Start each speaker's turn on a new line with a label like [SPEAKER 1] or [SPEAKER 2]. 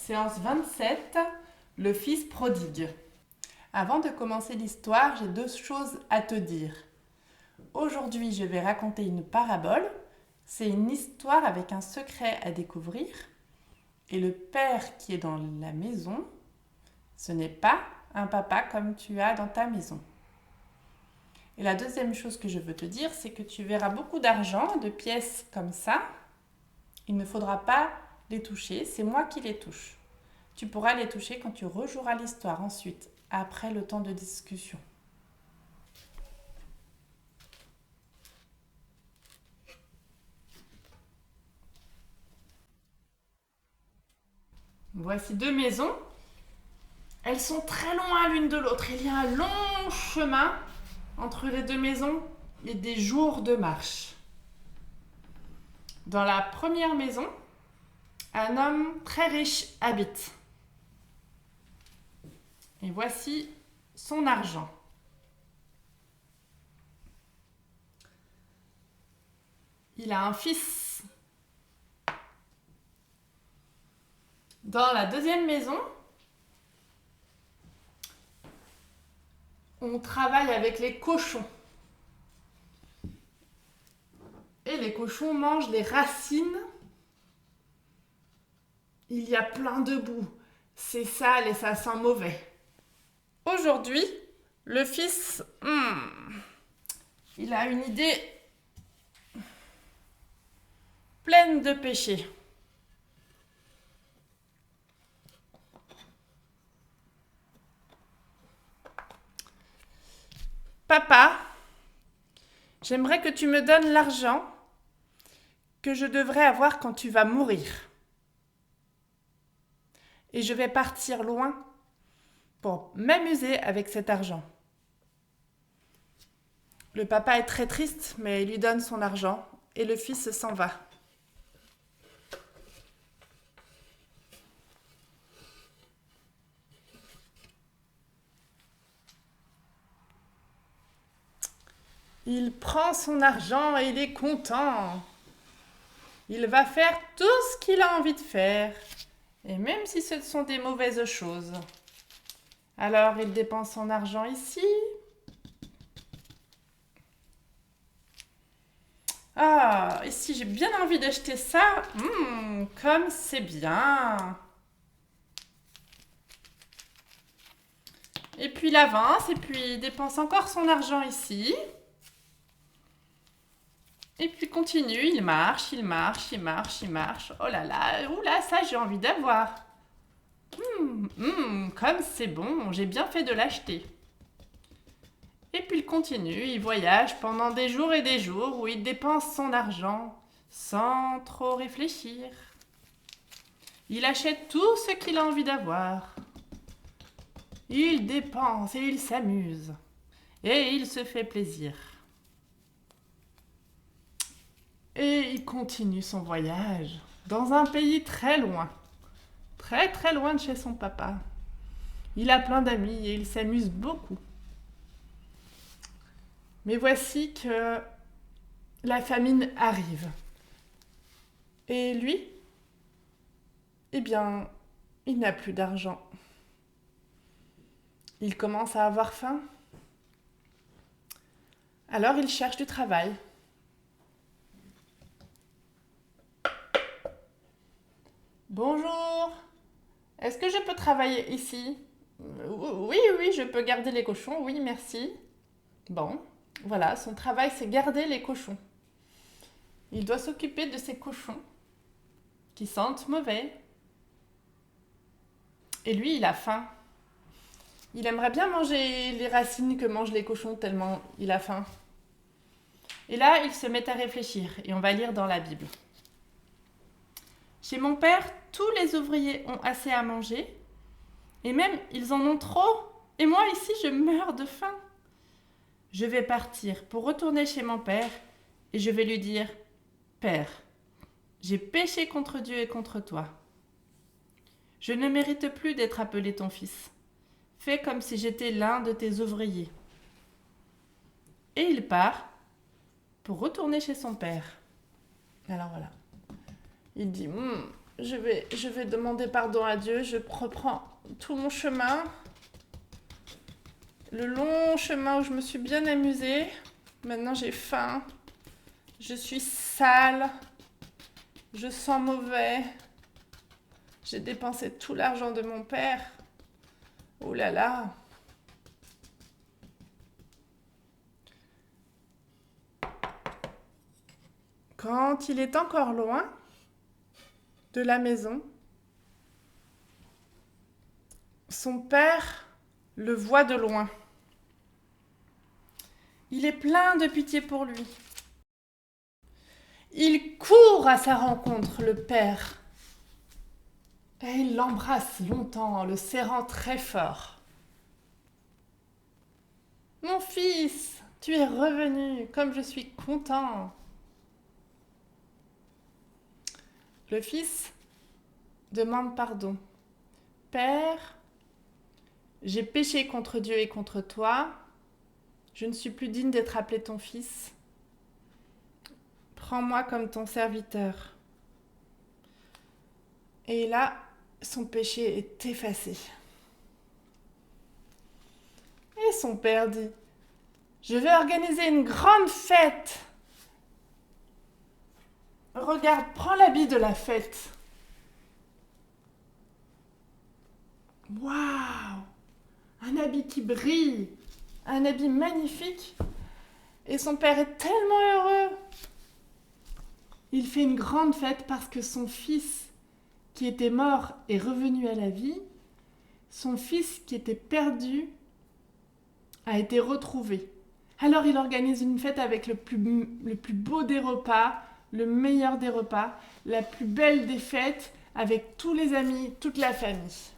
[SPEAKER 1] Séance 27, le fils prodigue. Avant de commencer l'histoire, j'ai deux choses à te dire. Aujourd'hui, je vais raconter une parabole. C'est une histoire avec un secret à découvrir. Et le père qui est dans la maison, ce n'est pas un papa comme tu as dans ta maison. Et la deuxième chose que je veux te dire, c'est que tu verras beaucoup d'argent, de pièces comme ça. Il ne faudra pas les toucher, c'est moi qui les touche. Tu pourras les toucher quand tu rejoueras l'histoire ensuite, après le temps de discussion. Voici deux maisons. Elles sont très loin l'une de l'autre. Il y a un long chemin entre les deux maisons et des jours de marche. Dans la première maison, un homme très riche habite. Et voici son argent. Il a un fils. Dans la deuxième maison, on travaille avec les cochons. Et les cochons mangent les racines. Il y a plein de boue. C'est sale et ça sent mauvais. Aujourd'hui, le fils, il a une idée pleine de péchés. Papa, j'aimerais que tu me donnes l'argent que je devrais avoir quand tu vas mourir. Et je vais partir loin pour m'amuser avec cet argent. Le papa est très triste, mais il lui donne son argent et le fils s'en va. Il prend son argent et il est content. Il va faire tout ce qu'il a envie de faire, et même si ce sont des mauvaises choses. Alors il dépense son argent ici. Ah, ici j'ai bien envie d'acheter ça. Comme c'est bien. Et puis il avance, et puis il dépense encore son argent ici. Et puis continue, il marche, il marche, il marche, il marche. Oh là là, oula, ça j'ai envie d'avoir. Comme c'est bon, j'ai bien fait de l'acheter. Et puis il continue, il voyage pendant des jours et des jours où il dépense son argent sans trop réfléchir. Il achète tout ce qu'il a envie d'avoir. Il dépense et il s'amuse. Et il se fait plaisir. Et il continue son voyage dans un pays très loin. Très très loin de chez son papa. Il a plein d'amis et il s'amuse beaucoup. Mais voici que la famine arrive. Et lui, eh bien, il n'a plus d'argent. Il commence à avoir faim. Alors il cherche du travail. Bonjour, est-ce que je peux travailler ici? Oui, je peux garder les cochons, oui, merci. Bon, voilà, son travail c'est garder les cochons. Il doit s'occuper de ces cochons qui sentent mauvais. Et lui, il a faim. Il aimerait bien manger les racines que mangent les cochons tellement il a faim. Et là, il se met à réfléchir et on va lire dans la Bible. Chez mon père, tous les ouvriers ont assez à manger et même ils en ont trop. Et moi ici, je meurs de faim. Je vais partir pour retourner chez mon père et je vais lui dire « Père, j'ai péché contre Dieu et contre toi. Je ne mérite plus d'être appelé ton fils. Fais comme si j'étais l'un de tes ouvriers. » Et il part pour retourner chez son père. Alors voilà. Il dit je vais demander pardon à Dieu. Je reprends tout mon chemin. Le long chemin où je me suis bien amusée. Maintenant, j'ai faim. Je suis sale. Je sens mauvais. J'ai dépensé tout l'argent de mon père. Oh là là. Quand il est encore loin de la maison, son père le voit de loin. Il est plein de pitié pour lui. Il court à sa rencontre, le père. Et il l'embrasse longtemps en le serrant très fort. « Mon fils, tu es revenu, comme je suis content. » Le fils demande pardon. « Père, j'ai péché contre Dieu et contre toi. Je ne suis plus digne d'être appelé ton fils. Prends-moi comme ton serviteur. » Et là, son péché est effacé. Et son père dit, « Je vais organiser une grande fête. Regarde, prends l'habit de la fête. » Waouh! Un habit qui brille, un habit magnifique. Et son père est tellement heureux. Il fait une grande fête parce que son fils qui était mort est revenu à la vie. Son fils qui était perdu a été retrouvé. Alors il organise une fête avec le plus beau des repas, le meilleur des repas, la plus belle des fêtes, avec tous les amis, toute la famille.